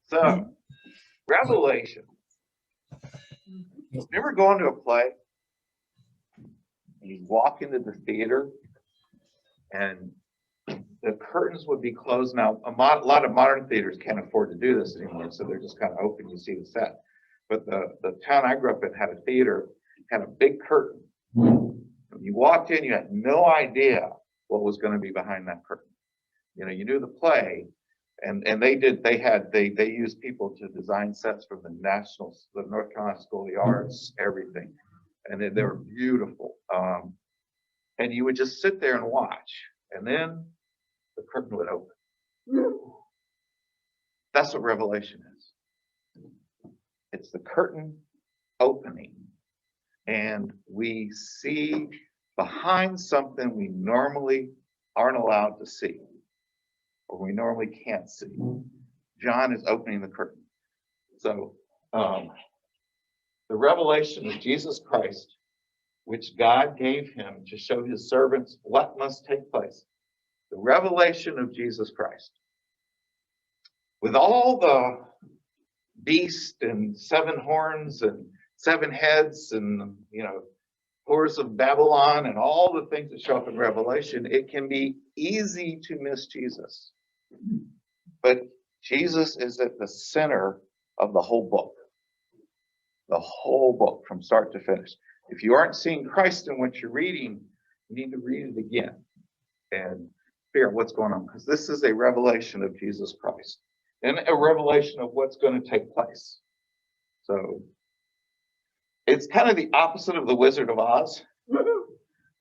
So, Revelation. You ever go into a play and you walk into the theater and the curtains would be closed? Now, a lot of modern theaters can't afford to do this anymore, so they're just kind of open. You see the set. But the town I grew up in had a theater, had a big curtain. When you walked in, you had no idea what was going to be behind that curtain. You know, you knew the play, and they used people to design sets from the North Carolina School of the Arts, everything, and they were beautiful. And you would just sit there and watch, and then the curtain would open. That's what Revelation is. It's the curtain opening, and we see behind something we normally aren't allowed to see, or we normally can't see. John is opening the curtain. So the revelation of Jesus Christ, which God gave him to show his servants what must take place. The revelation of Jesus Christ. With all the beast and 7 horns and 7 heads and, Whores of Babylon and all the things that show up in Revelation, it can be easy to miss Jesus. But Jesus is at the center of the whole book. The whole book from start to finish. If you aren't seeing Christ in what you're reading, you need to read it again and figure out what's going on, because this is a revelation of Jesus Christ and a revelation of what's going to take place. So it's kind of the opposite of the Wizard of Oz.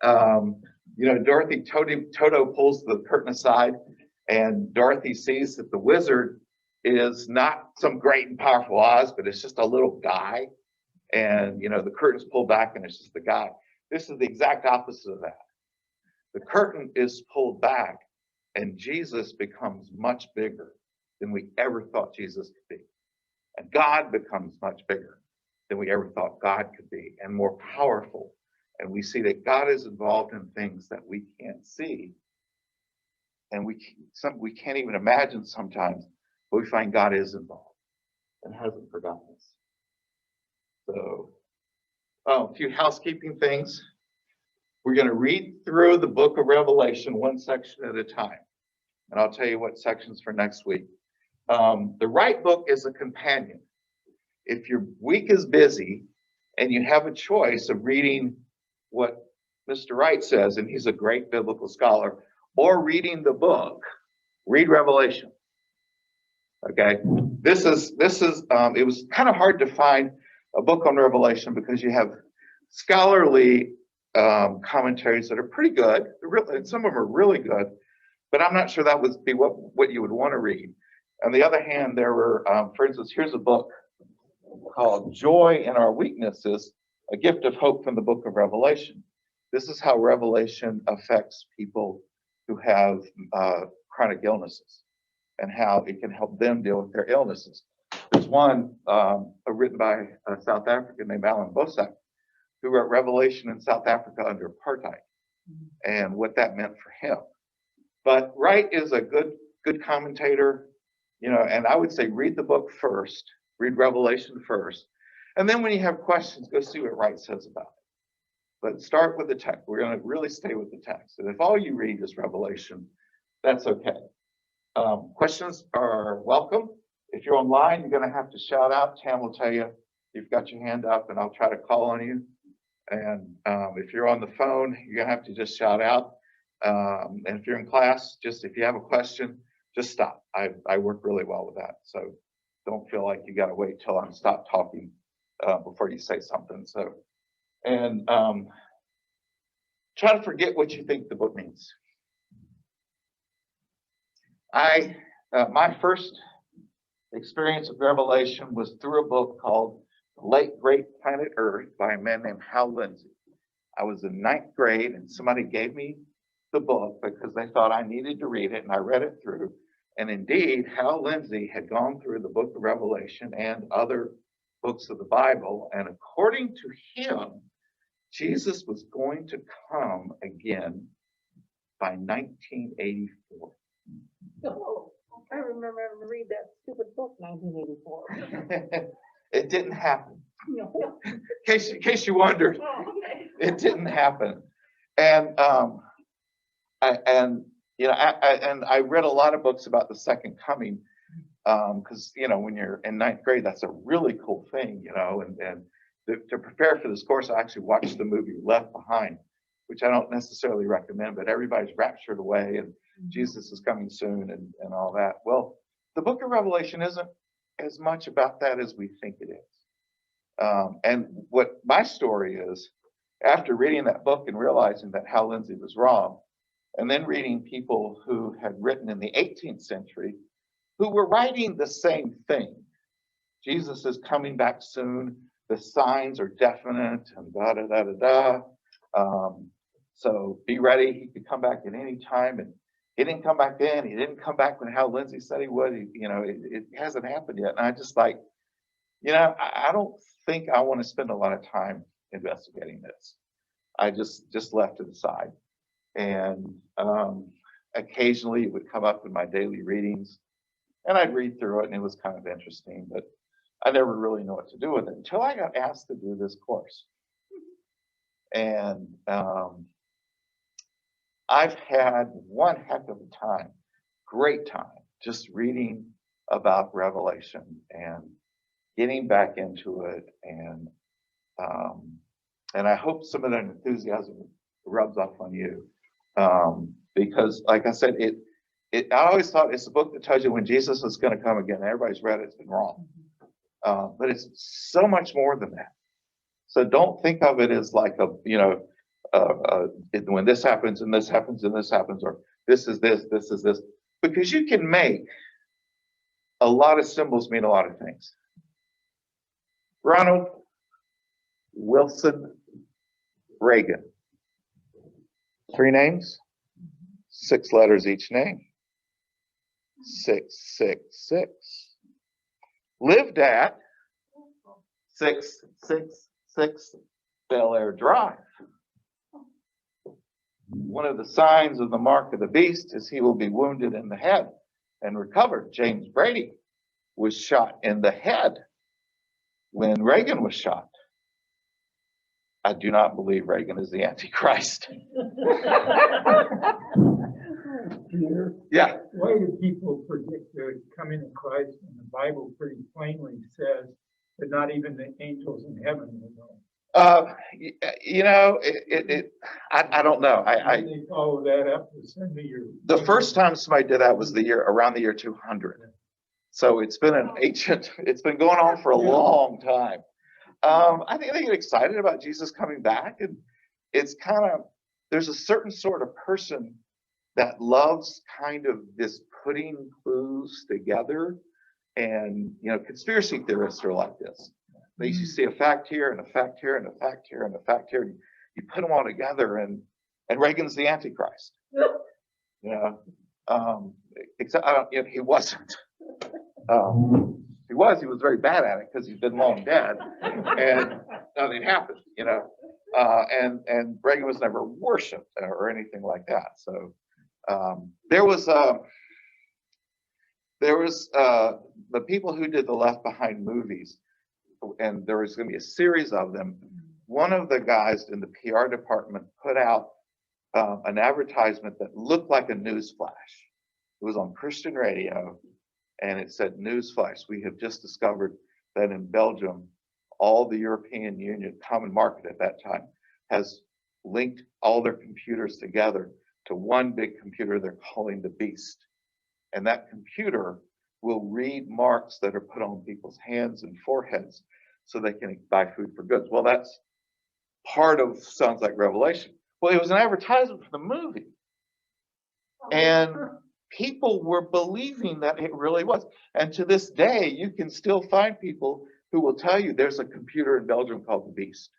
Dorothy Toto pulls the curtain aside, and Dorothy sees that the wizard is not some great and powerful Oz, but it's just a little guy. And, the curtain's pulled back and it's just the guy. This is the exact opposite of that. The curtain is pulled back and Jesus becomes much bigger than we ever thought Jesus could be. And God becomes much bigger than we ever thought God could be, and more powerful. And we see that God is involved in things that we can't see. And we can't even imagine sometimes, but we find God is involved and hasn't forgotten us. So, a few housekeeping things. We're going to read through the book of Revelation one section at a time. And I'll tell you what sections for next week. The right book is a companion. If your week is busy and you have a choice of reading what Mr. Wright says, and he's a great biblical scholar, or reading the book, read Revelation. Okay, this is it was kind of hard to find a book on Revelation because you have scholarly commentaries that are pretty good. Some of them are really good, but I'm not sure that would be what you would want to read. On the other hand, there were, for instance, here's a book called Joy in Our Weaknesses, a gift of hope from the book of Revelation. This is how Revelation affects people who have chronic illnesses and how it can help them deal with their illnesses. There's one written by a South African named Alan Bosak, who wrote Revelation in South Africa under apartheid and what that meant for him. But Wright is a good commentator, and I would say read the book first, read Revelation first, and then when you have questions, go see what Wright says about it. But start with the text. We're going to really stay with the text. And if all you read is Revelation, that's okay. Questions are welcome. If you're online, you're going to have to shout out. Tam will tell you you've got your hand up, and I'll try to call on you. And if you're on the phone, you're going to have to just shout out. And if you're in class, if you have a question, just stop. I work really well with that. So don't feel like you got to wait till I'm stopped talking before you say something. So, and try to forget what you think the book means. My first experience with Revelation was through a book called The Late Great Planet Earth by a man named Hal Lindsey. I was in 9th grade and somebody gave me the book because they thought I needed to read it, and I read it through. And indeed, Hal Lindsey had gone through the book of Revelation and other books of the Bible, and according to him, Jesus was going to come again by 1984. remember to read that stupid book, 1984. It didn't happen. No. In case you wondered, Oh, okay. it didn't happen. And I read a lot of books about the second coming, because when you're in ninth grade, that's a really cool thing, and to prepare for this course, I actually watched the movie Left Behind, which I don't necessarily recommend, but everybody's raptured away and Jesus is coming soon and all that. Well, the book of Revelation isn't as much about that as we think it is. And what my story is, after reading that book and realizing that Hal Lindsey was wrong, and then reading people who had written in the 18th century who were writing the same thing. Jesus is coming back soon. The signs are definite and da da da da da. So be ready. He could come back at any time. And he didn't come back then. He didn't come back when Hal Lindsey said he would. It hasn't happened yet. And I just I don't think I want to spend a lot of time investigating this. I just left it aside. And occasionally it would come up in my daily readings, and I'd read through it, and it was kind of interesting, but I never really knew what to do with it until I got asked to do this course. And I've had one heck of a time, great time, just reading about Revelation and getting back into it, and I hope some of that enthusiasm rubs off on you. Because like I said, I always thought it's a book that tells you when Jesus is going to come again. Everybody's read it, it's been wrong. But it's so much more than that. So don't think of it as like when this happens and this happens and this happens, or this is this, because you can make a lot of symbols mean a lot of things. Ronald Wilson Reagan. 3 names, 6 letters each name. 666. Lived at 666 Bel Air Drive. One of the signs of the mark of the beast is he will be wounded in the head and recovered. James Brady was shot in the head when Reagan was shot. I do not believe Reagan is the Antichrist. Peter, Yeah. why do people predict the coming of Christ when the Bible pretty plainly says that not even the angels in heaven will know? I don't know. They follow that up with send me your. The first time somebody did that was around the year 200. So it's been it's been going on for a long time. I think they get excited about Jesus coming back, and it's there's a certain sort of person that loves kind of this putting clues together, and conspiracy theorists are like this. They usually see a fact here and a fact here and a fact here and a fact here, and you put them all together, and Reagan's the Antichrist. Except he wasn't. He was very bad at it because he's been long dead, and nothing happened, and Reagan was never worshipped or anything like that. So there was the people who did the Left Behind movies, and there was going to be a series of them. One of the guys in the PR department put out an advertisement that looked like a news flash. It was on Christian radio. And it said, newsflash, we have just discovered that in Belgium, all the European Union common market at that time has linked all their computers together to one big computer they're calling the Beast. And that computer will read marks that are put on people's hands and foreheads so they can buy food for goods. Well, that's part of sounds like Revelation. Well, it was an advertisement for the movie. And people were believing that it really was. And to this day, you can still find people who will tell you there's a computer in Belgium called the Beast.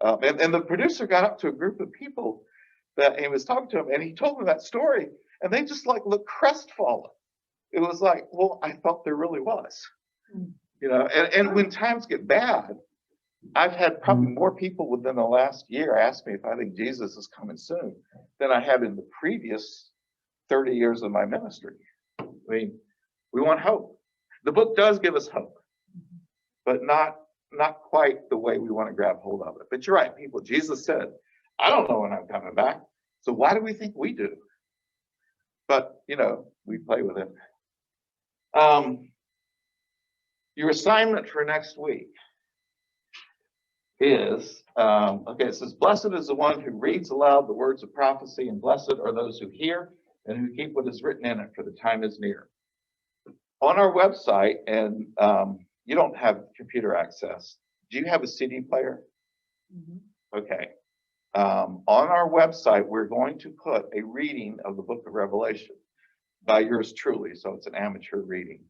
And the producer got up to a group of people that he was talking to them, and he told them that story, and they just looked crestfallen. It was like, well, I thought there really was. And when times get bad, I've had probably more people within the last year ask me if I think Jesus is coming soon than I have in the previous 30 years of my ministry. I mean, We want hope. The book does give us hope, but not quite the way we want to grab hold of it. But you're right, people. Jesus said, I don't know when I'm coming back. So why do we think we do? But, we play with it. Your assignment for next week is, it says, blessed is the one who reads aloud the words of prophecy, and blessed are those who hear and who keep what is written in it, for the time is near. On our website, and you don't have computer access. Do you have a CD player? Okay. On our website, we're going to put a reading of the book of Revelation by yours truly. So it's an amateur reading.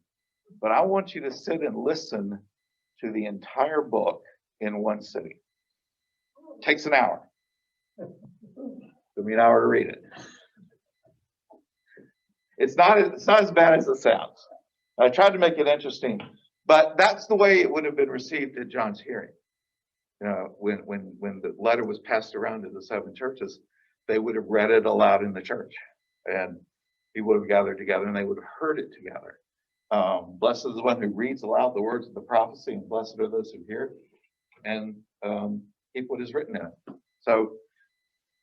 But I want you to sit and listen to the entire book in one sitting. It takes an hour. Took me an hour to read it. It's not as bad as it sounds. I tried to make it interesting, but that's the way it would have been received at John's hearing. When the letter was passed around to the 7 churches, they would have read it aloud in the church, and people would have gathered together and they would have heard it together. Blessed is the one who reads aloud the words of the prophecy, and blessed are those who hear it and keep what is written in it. So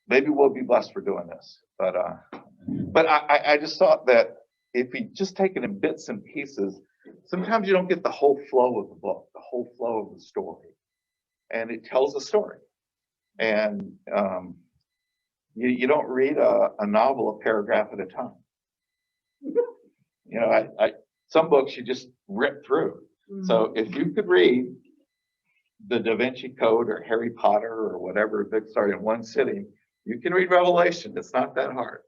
maybe we'll be blessed for doing this. But I just thought that if we just take it in bits and pieces, sometimes you don't get the whole flow of the book, the whole flow of the story. And it tells a story. And you don't read a novel a paragraph at a time. Some books you just rip through. So if you could read the Da Vinci Code or Harry Potter or whatever book started in one sitting, you can read Revelation. It's not that hard.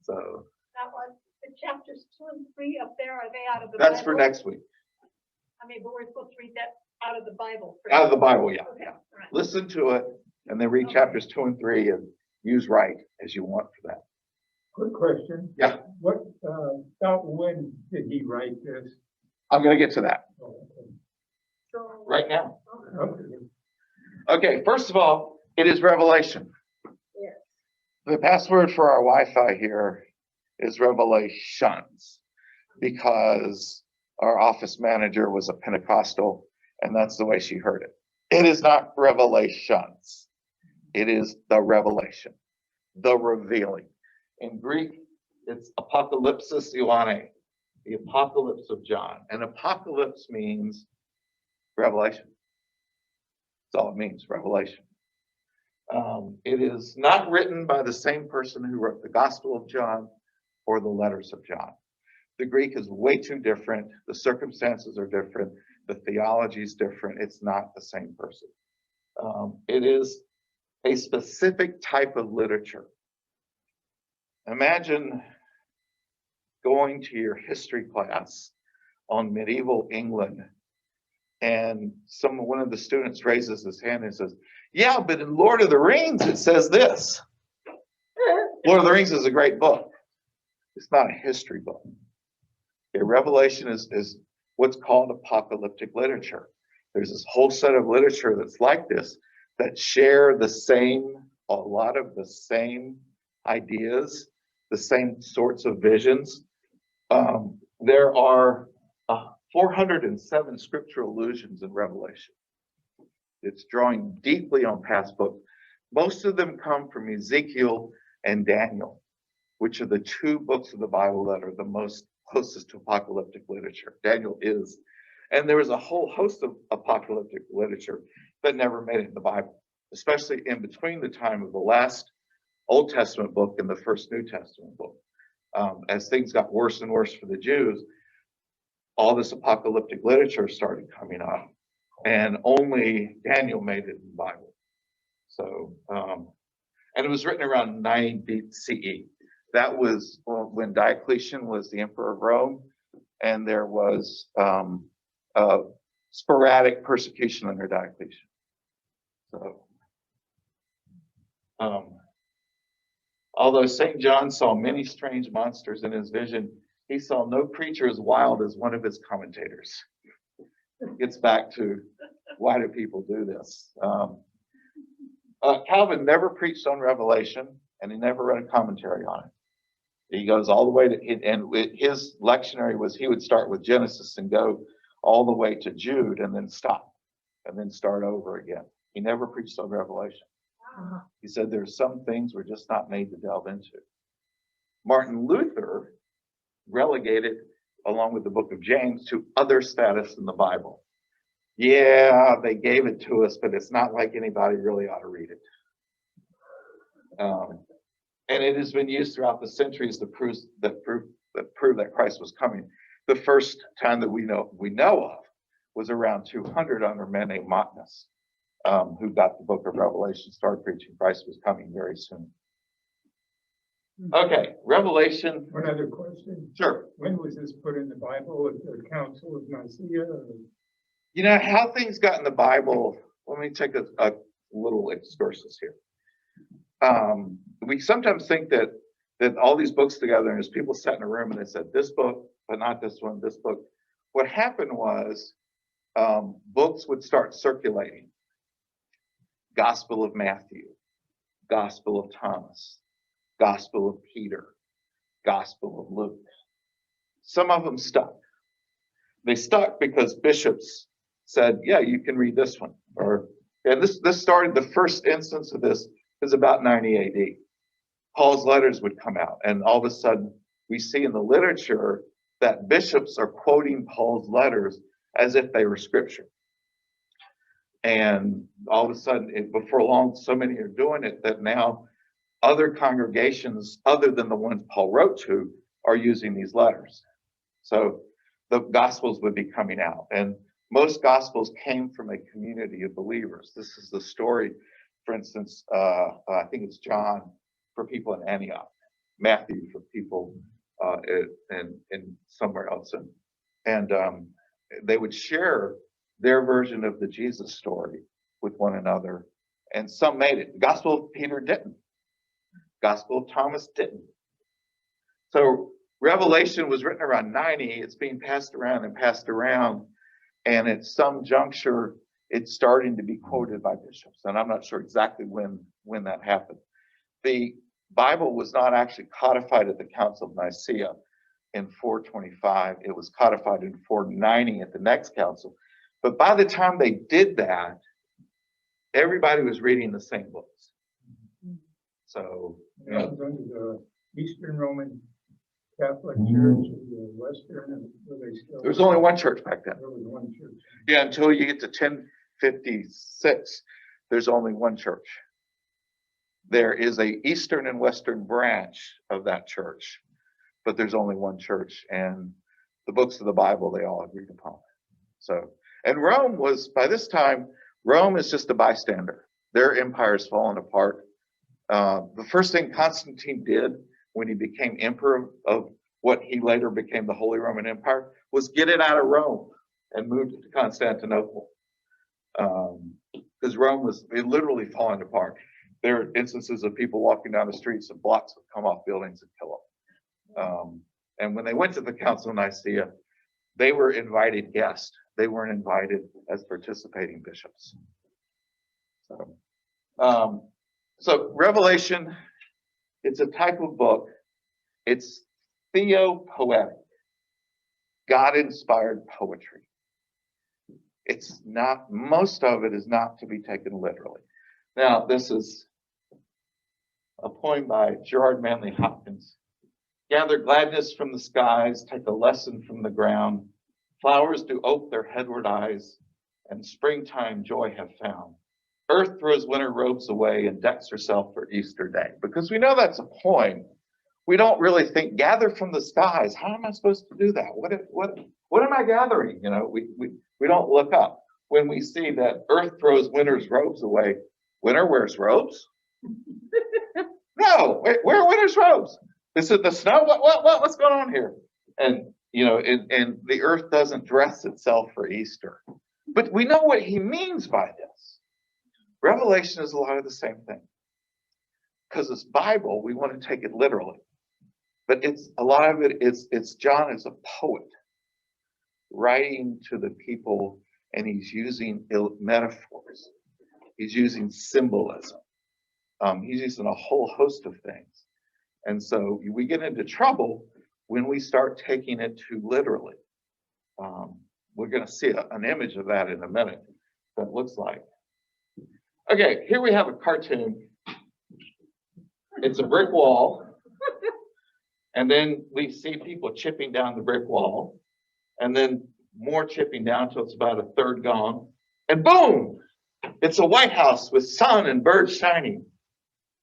So That was the chapters 2 and 3 up there. Are they out of the that's Bible? for next week. But we're supposed to read that out of the Bible. Out of the Bible, yeah. Okay. Yeah. All right. Listen to it and then read chapters 2 and 3 and use right as you want for that. Quick question. Yeah. What, about when did he write this? I'm going to get to that Oh, So, right now. okay. Okay, first of all, it is Revelation. yes. The password for our Wi-Fi here is Revelations, because our office manager was a Pentecostal and that's the way she heard it. It is not Revelations. It is the revelation, the revealing. In Greek, it's Apocalypsis Ioanne, the apocalypse of John. And apocalypse means revelation. That's all it means, revelation. It is not written by the same person who wrote the Gospel of John or the letters of John. The Greek is way too different. The circumstances are different. The theology is different. It's not the same person. It is a specific type of literature. Imagine going to your history class on medieval England, and one of the students raises his hand and says, yeah, but in Lord of the Rings, it says this. Lord of the Rings is a great book. It's not a history book. Okay, Revelation is what's called apocalyptic literature. There's this whole set of literature that's like this, that share a lot of the same ideas, the same sorts of visions. There are 407 scriptural allusions in Revelation. It's drawing deeply on past books. Most of them come from Ezekiel and Daniel, which are the 2 books of the Bible that are the most closest to apocalyptic literature. Daniel is. And there was a whole host of apocalyptic literature that never made it in the Bible, especially in between the time of the last Old Testament book and the first New Testament book. As things got worse and worse for the Jews, all this apocalyptic literature started coming up, and only Daniel made it in the Bible. So, and it was written around 90 CE. That was when Diocletian was the emperor of Rome, and there was sporadic persecution under Diocletian. So, although St. John saw many strange monsters in his vision, he saw no creature as wild as one of his commentators. Gets back to why do people do this? Calvin never preached on Revelation, and he never read a commentary on it. He goes all the way to, and his lectionary was he would start with Genesis and go all the way to Jude and then stop and then start over again. He never preached on Revelation. He said there's some things we're just not made to delve into. Martin Luther relegated, along with the book of James, to other status in the Bible. Yeah, they gave it to us, but it's not like anybody really ought to read it. And it has been used throughout the centuries to prove that Christ was coming. The first time that we know of was around 200 under a man named Montanus, who got the book of Revelation, started preaching Christ was coming very soon. Okay, Revelation. One other question. Sure. When was this put in the Bible at the Council of Nicaea? You know how things got in the Bible. Let me take a little excursus here. We sometimes think that all these books together, and there's people sat in a room and they said this book, but not this one, this book. What happened was books would start circulating. Gospel of Matthew, Gospel of Thomas, Gospel of Peter, Gospel of Luke. Some of them stuck. They stuck because bishops said, yeah, you can read this one. And this started, the first instance of this is about 90 AD. Paul's letters would come out, and all of a sudden we see in the literature that bishops are quoting Paul's letters as if they were scripture. And all of a sudden, before long, so many are doing it that now other congregations, other than the ones Paul wrote to, are using these letters. So the Gospels would be coming out. And most Gospels came from a community of believers. This is the story, for instance, I think it's John for people in Antioch, Matthew for people in somewhere else. And they would share their version of the Jesus story with one another. And some made it. The Gospel of Peter didn't. Gospel of Thomas didn't. So Revelation was written around 90. It's being passed around. And at some juncture, it's starting to be quoted by bishops. And I'm not sure exactly when that happened. The Bible was not actually codified at the Council of Nicaea in 425. It was codified in 490 at the next council. But by the time they did that, everybody was reading the same books. So, It was under the Eastern Roman Catholic Church, the Western, were they still? there was only one church back then. There was one church. Yeah, until you get to 1056, there's only one church. There is a Eastern and Western branch of that church, but there's only one church, and the books of the Bible, they all agreed upon. So, and Rome was, by this time, Rome is just a bystander. Their empire's fallen apart. The first thing Constantine did when he became emperor of what he later became the Holy Roman Empire was get it out of Rome and moved it to Constantinople. Because Rome was literally falling apart. There are instances of people walking down the streets and blocks would come off buildings and kill them. And when they went to the Council of Nicaea, they were invited guests. They weren't invited as participating bishops. So Revelation, it's a type of book. It's theopoetic, God-inspired poetry. It's not, most of it is not to be taken literally. Now, this is a poem by Gerard Manley Hopkins. Gather gladness from the skies, take a lesson from the ground. Flowers do ope their headward eyes, and springtime joy have found. Earth throws winter robes away and decks herself for Easter Day. Because we know that's a poem, we don't really think, gather from the skies. How am I supposed to do that? What am I gathering? You know, we don't look up. When we see that Earth throws winter's robes away, winter wears robes? No, where are winter's robes? This is the snow? What's going on here? And, you know, and the earth doesn't dress itself for Easter. But we know what he means by this. Revelation is a lot of the same thing. Because it's Bible, we want to take it literally. But it's a lot of it, it's John as a poet writing to the people, and he's using metaphors. He's using symbolism. He's using a whole host of things. And so we get into trouble when we start taking it too literally. We're going to see an image of that in a minute. That looks like. Okay, here we have a cartoon. It's a brick wall. And then we see people chipping down the brick wall. And then more chipping down until it's about a third gone. And boom! It's a White House with sun and birds shining.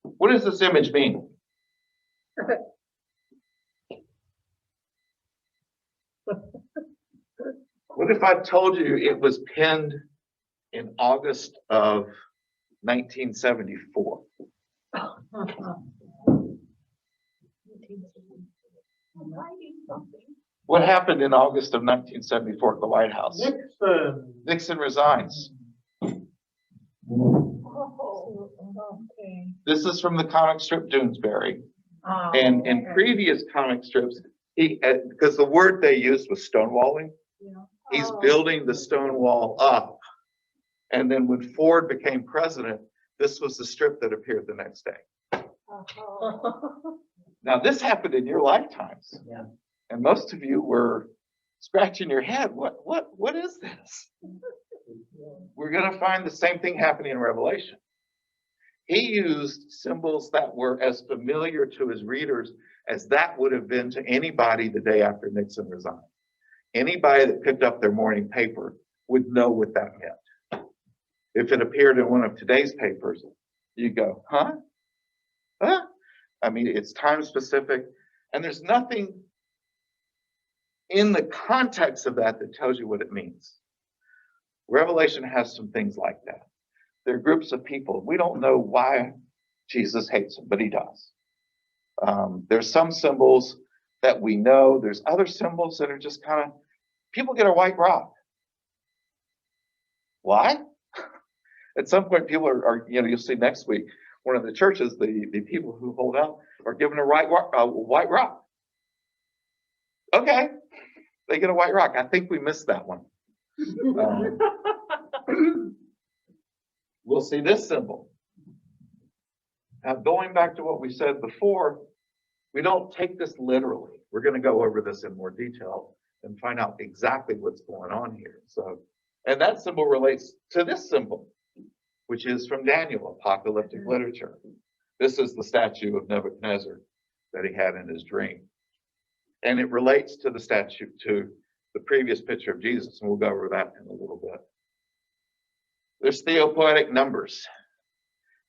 What does this image mean? What if I told you it was penned in August of 1974? What happened in August of 1974 at the White House? Nixon resigns. Okay. This is from the comic strip Doonesbury. And in previous comic strips, because the word they used was stonewalling, he's building the stone wall up. And then when Ford became president, this was the strip that appeared the next day. Now, this happened in your lifetimes. Yeah. And most of you were scratching your head. What is this? We're going to find the same thing happening in Revelation. He used symbols that were as familiar to his readers as that would have been to anybody the day after Nixon resigned. Anybody that picked up their morning paper would know what that meant. If it appeared in one of today's papers, you go, huh? Huh? I mean, it's time specific, and there's nothing in the context of that that tells you what it means. Revelation has some things like that. There are groups of people. We don't know why Jesus hates them, but he does. There's some symbols that we know. There's other symbols that are just kind of, people get a white rock. Why? At some point, people are you'll see next week, one of the churches, the people who hold out are given a white rock. Okay, they get a white rock. I think we missed that one. We'll see this symbol. Now, going back to what we said before, we don't take this literally. We're going to go over this in more detail and find out exactly what's going on here. So, and that symbol relates to this symbol, which is from Daniel, apocalyptic literature. This is the statue of Nebuchadnezzar that he had in his dream. And it relates to the statue, to the previous picture of Jesus, and we'll go over that in a little bit. There's theopoetic numbers.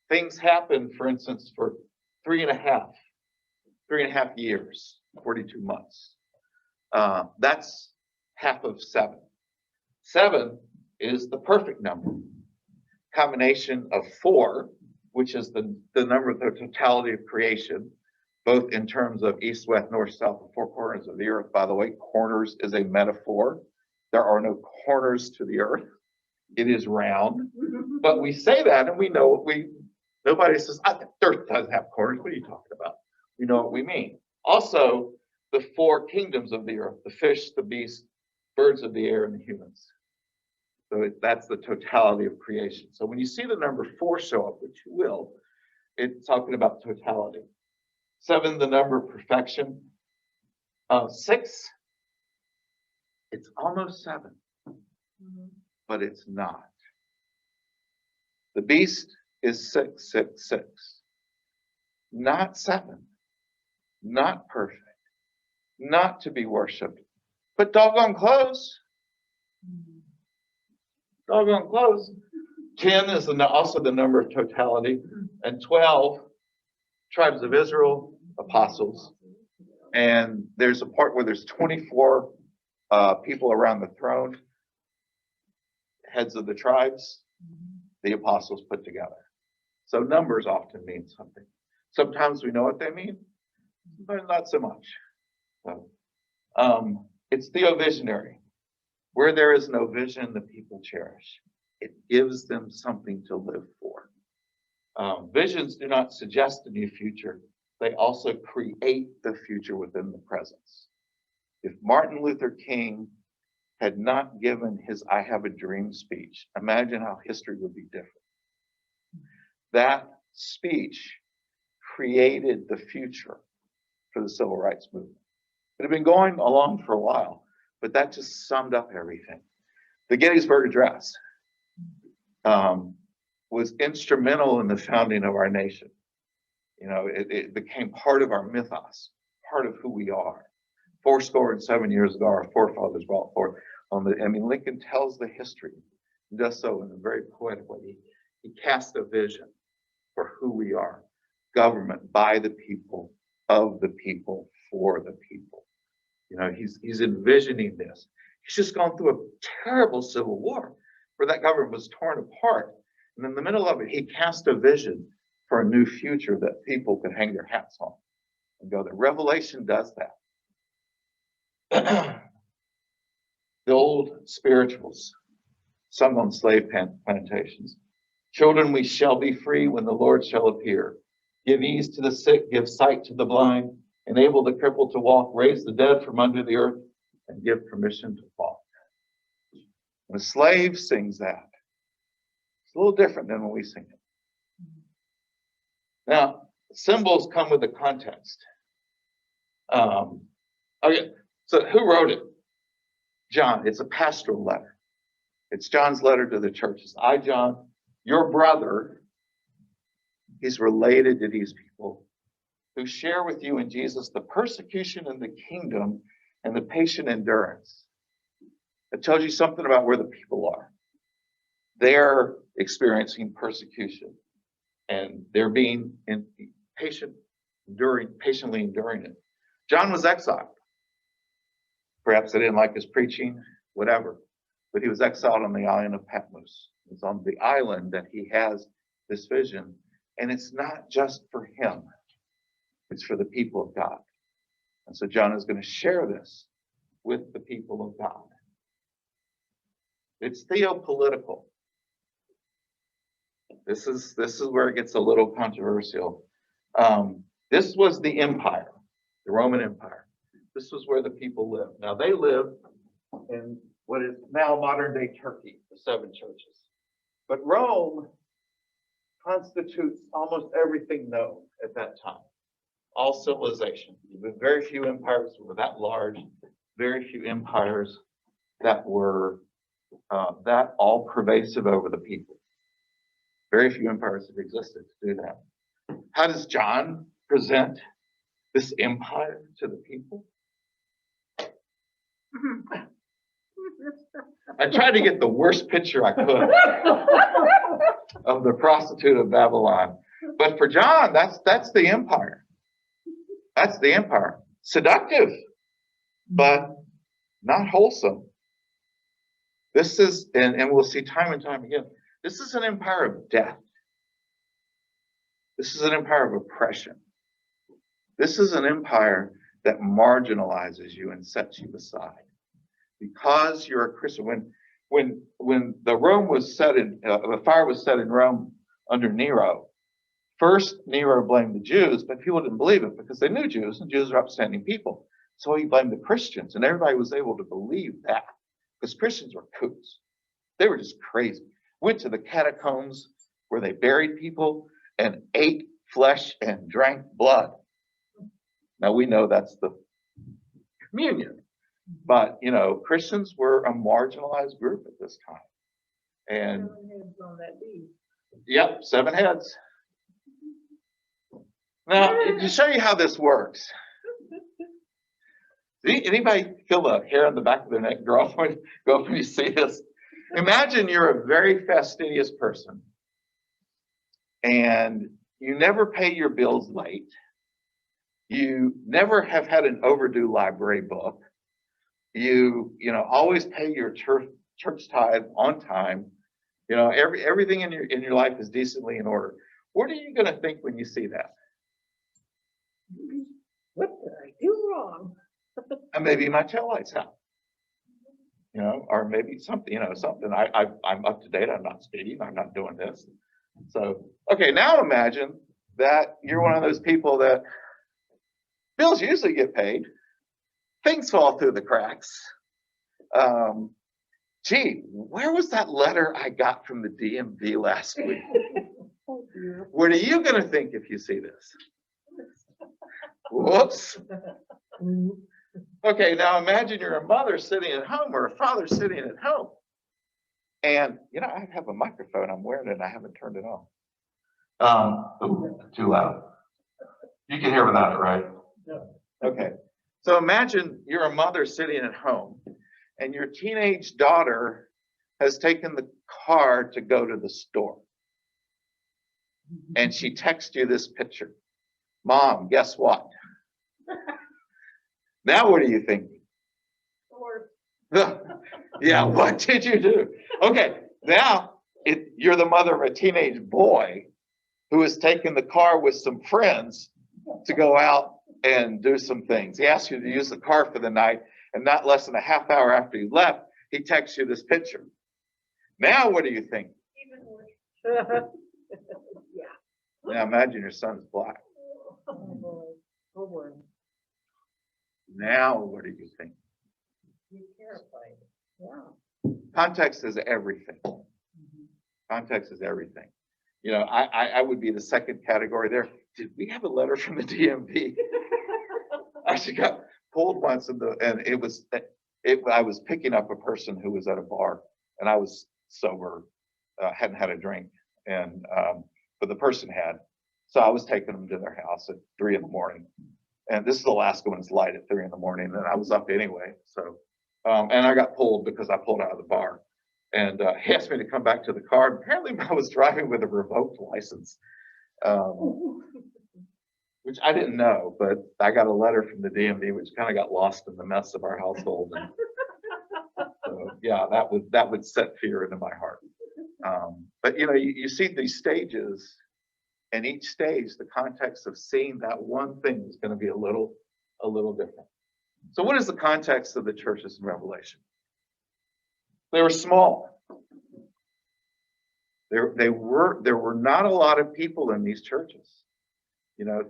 Things happen, for instance, for 3.5 years, 42 months. That's half of 7. 7 is the perfect number. Combination of 4, which is the number of the totality of creation, both in terms of east, west, north, south, the 4 corners of the earth. By the way, corners is a metaphor. There are no corners to the earth. It is round. But we say that and we know nobody says, the earth doesn't have corners. What are you talking about? We know what we mean. Also, the 4 kingdoms of the earth, the fish, the beast, birds of the air, and the humans. So that's the totality of creation. So when you see the number 4 show up, which you will, it's talking about totality. 7, the number of perfection. 6, it's almost 7, but it's not. The beast is 666, not 7, not perfect, not to be worshipped, but doggone close. Doggone close. 10 is also the number of totality, and 12, tribes of Israel, apostles. And there's a part where there's 24 people around the throne, heads of the tribes, the apostles put together. So numbers often mean something. Sometimes we know what they mean, but not so much. So, it's theovisionary. Where there is no vision, the people cherish. It gives them something to live for. Visions do not suggest a new future. They also create the future within the presence. If Martin Luther King had not given his I Have a Dream speech, imagine how history would be different. That speech created the future for the civil rights movement. It had been going along for a while, but that just summed up everything. The Gettysburg Address was instrumental in the founding of our nation. It became part of our mythos, part of who we are. 7 years ago, our forefathers brought forth Lincoln tells the history, does so in a very poetic way. He cast a vision for who we are. Government by the people, of the people, for the people. He's envisioning this. He's just gone through a terrible civil war where that government was torn apart. And in the middle of it, he cast a vision for a new future that people could hang their hats on and go there. Revelation does that. The old spirituals sung on slave plantations. Children, we shall be free when the Lord shall appear. Give ease to the sick, give sight to the blind, enable the crippled to walk, raise the dead from under the earth, and give permission to walk. When a slave sings that, it's a little different than when we sing it. Now, symbols come with the context. Okay, so who wrote it? John. It's a pastoral letter. It's John's letter to the churches. I, John, your brother, he's related to these people who share with you in Jesus the persecution in the kingdom and the patient endurance. It tells you something about where the people are. They're experiencing persecution and they're being patiently enduring it. John was exiled. Perhaps they didn't like his preaching, whatever. But he was exiled on the island of Patmos. It's on the island that he has this vision. And it's not just for him. It's for the people of God. And so John is going to share this with the people of God. It's theopolitical. This is where it gets a little controversial. This was the empire, the Roman Empire. This was where the people lived. Now they lived in what is now modern day Turkey, the 7 churches. But Rome constitutes almost everything known at that time. All civilization. Very few empires were that large. Very few empires that were that all pervasive over the people. Very few empires have existed to do that. How does John present this empire to the people? I tried to get the worst picture I could of the prostitute of Babylon. But for John, that's the empire. That's the empire. Seductive, but not wholesome. This is, and we'll see time and time again, this is an empire of death. This is an empire of oppression. This is an empire that marginalizes you and sets you aside. Because you're a Christian, when the Rome was set in, the fire was set in Rome under Nero, first Nero blamed the Jews, but people didn't believe it because they knew Jews, and Jews are upstanding people. So he blamed the Christians, and everybody was able to believe that because Christians were kooks. They were just crazy. Went to the catacombs where they buried people and ate flesh and drank blood. Now we know that's the communion. But, Christians were a marginalized group at this time. And 7 heads on that beast. Yep, 7 heads. Now, to show you how this works, anybody feel the hair on the back of their neck go up when you see this? Imagine you're a very fastidious person and you never pay your bills late. You never have had an overdue library book. You always pay your church tithe on time. Everything in your life is decently in order. What are you going to think when you see that? What did I do wrong? And maybe my taillight's out. Or maybe something, something. I'm up to date. I'm not speeding. I'm not doing this. So, okay, now imagine that you're one of those people that bills usually get paid. Things fall through the cracks. Gee, where was that letter I got from the DMV last week? Oh, dear. What are you going to think if you see this? Whoops. Mhm. Okay, now imagine you're a mother sitting at home or a father sitting at home. And, I have a microphone, I'm wearing it, and I haven't turned it on. Ooh, too loud. You can hear without it, right? Okay. So imagine you're a mother sitting at home and your teenage daughter has taken the car to go to the store. And she texts you this picture. Mom, guess what? Now what do you think? Yeah, what did you do? Okay, now you're the mother of a teenage boy who has taken the car with some friends to go out and do some things. He asks you to use the car for the night, and not less than a half hour after you left, he texts you this picture. Now what do you think? Yeah. Now imagine your son's black. Oh, boy. Oh, boy. Now what do you think? You're terrified. Yeah. Context is everything. Context is everything. I would be the second category there. Did we have a letter from the DMV? I actually got pulled once and I was picking up a person who was at a bar and I was sober, hadn't had a drink, and but the person had. So I was taking them to their house at 3 a.m. And this is Alaska when it's light at 3 a.m. and I was up anyway. So and I got pulled because I pulled out of the bar. And he asked me to come back to the car. Apparently I was driving with a revoked license, which I didn't know, but I got a letter from the DMV, which kind of got lost in the mess of our household. And so, yeah, that would set fear into my heart. But you see these stages, and each stage, the context of seeing that one thing is going to be a little different. So what is the context of the churches in Revelation? They were small. There were not a lot of people in these churches.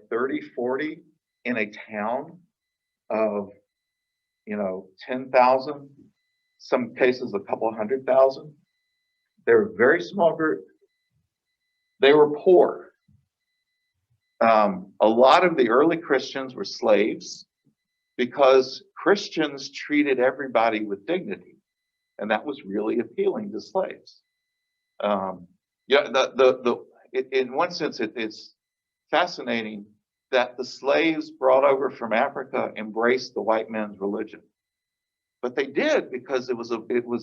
30, 40 in a town of 10,000, some cases a couple 100,000. They were a very small group. They were poor. A lot of the early Christians were slaves because Christians treated everybody with dignity. And that was really appealing to slaves. In one sense, it's fascinating that the slaves brought over from Africa embraced the white man's religion, but they did because it was a vision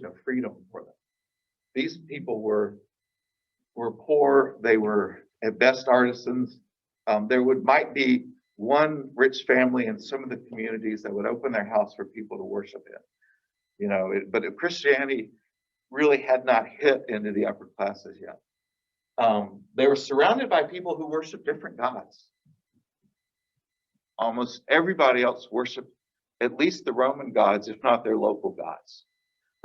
of freedom for them. These people were poor. They were at best artisans. There might be one rich family in some of the communities that would open their house for people to worship in. But Christianity really had not hit into the upper classes yet. They were surrounded by people who worshiped different gods. Almost everybody else worshiped at least the Roman gods, if not their local gods.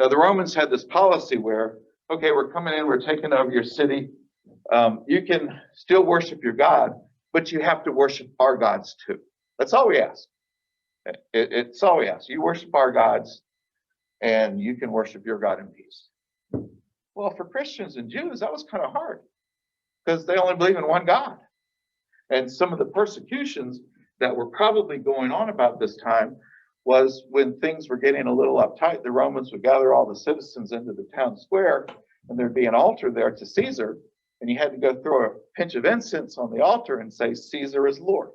Now, the Romans had this policy where, okay, we're coming in, we're taking over your city. You can still worship your God, but you have to worship our gods too. That's all we ask. It's all we ask. You worship our gods, and you can worship your God in peace. Well, for Christians and Jews, that was kind of hard because they only believe in one God. And some of the persecutions that were probably going on about this time was when things were getting a little uptight, the Romans would gather all the citizens into the town square, and there'd be an altar there to Caesar, and you had to go throw a pinch of incense on the altar and say, Caesar is Lord.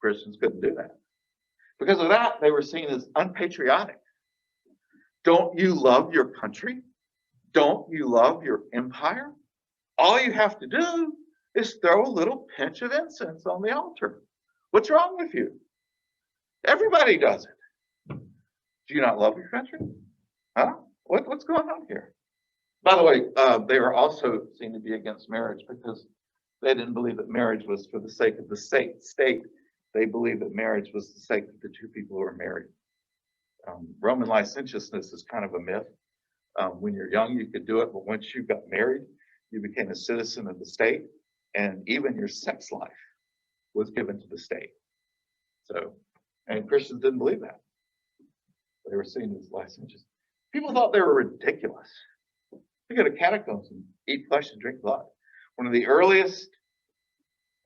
Christians couldn't do that. Because of that, they were seen as unpatriotic. Don't you love your country? Don't you love your empire? All you have to do is throw a little pinch of incense on the altar. What's wrong with you? Everybody does it. Do you not love your country? Huh? What's going on here? By the way, they were also seen to be against marriage because they didn't believe that marriage was for the sake of the state. They believed that marriage was the sake of the two people who were married. Roman licentiousness is kind of a myth. When you're young, you could do it, but once you got married, you became a citizen of the state, and even your sex life was given to the state. And Christians didn't believe that. They were seen as licentious. People thought they were ridiculous. You go to catacombs and eat flesh and drink blood. One of the earliest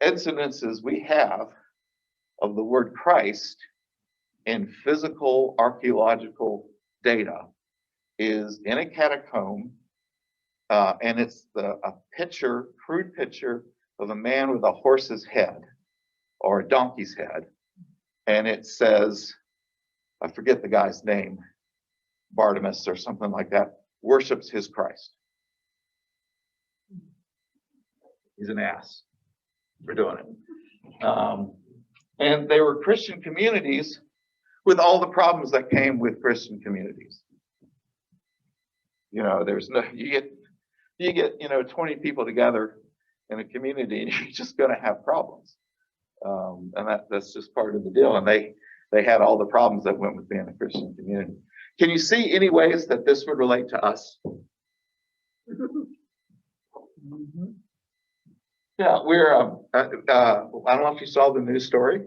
incidences we have of the word Christ in physical archaeological data is in a catacomb, and it's a picture, crude picture of a man with a horse's head or a donkey's head, and it says, I forget the guy's name, Bartimaeus or something like that, worships his Christ. He's an ass for doing it. And they were Christian communities with all the problems that came with Christian communities. You know, there's no, you get 20 people together in a community and you're just going to have problems. And that's just part of the deal. And they had all the problems that went with being a Christian community. Can you see any ways that this would relate to us? Yeah, we're, I don't know if you saw the news story.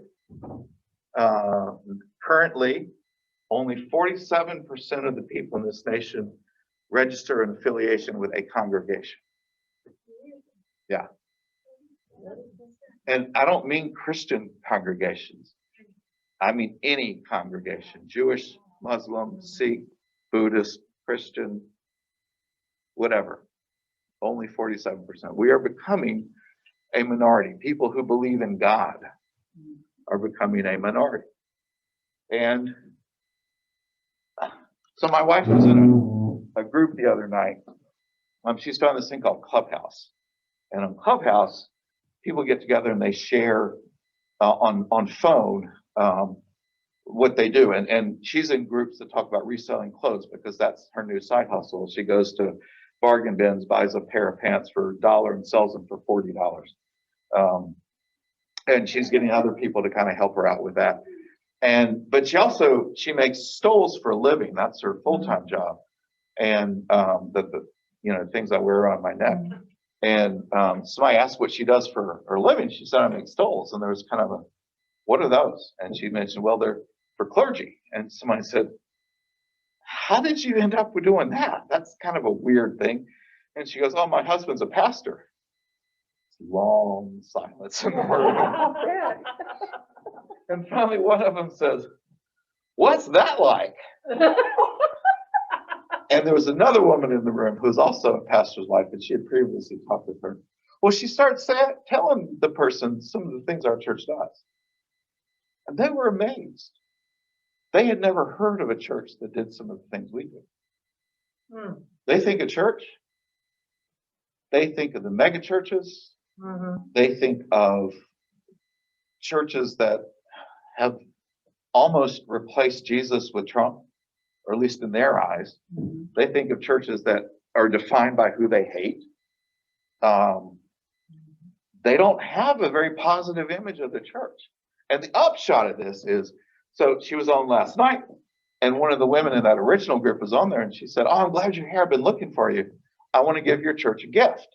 Currently, only 47% of the people in this nation register an affiliation with a congregation. Yeah. And I don't mean Christian congregations. I mean any congregation, Jewish, Muslim, Sikh, Buddhist, Christian, whatever. Only 47%. We are becoming a minority. People who believe in God are becoming a minority. And so my wife was in a group the other night. She's done this thing called Clubhouse. And on Clubhouse, people get together and they share on phone what they do. And she's in groups that talk about reselling clothes because that's her new side hustle. She goes to bargain bins, buys a pair of pants for $1 and sells them for $40. And she's getting other people to kind of help her out with that. But she makes stoles for a living. That's her full-time job. And the things I wear around my neck. And somebody asked what she does for her living. She said, I make stoles. And there was kind of a, what are those? And she mentioned, well, they're for clergy. And somebody said, how did you end up with doing that? That's kind of a weird thing. And she goes, oh, my husband's a pastor. Long silence in the room. And finally, one of them says, what's that like? And there was another woman in the room who was also a pastor's wife, and she had previously talked with her. Well, she started telling the person some of the things our church does. And they were amazed. They had never heard of a church that did some of the things we do. They think of church. They think of the mega churches. They think of churches that have almost replaced Jesus with Trump, or at least in their eyes. They think of churches that are defined by who they hate. They don't have a very positive image of the church. And the upshot of this is, so she was on last night, and one of the women in that original group was on there, and she said, oh, I'm glad you're here. I've been looking for you. I want to give your church a gift.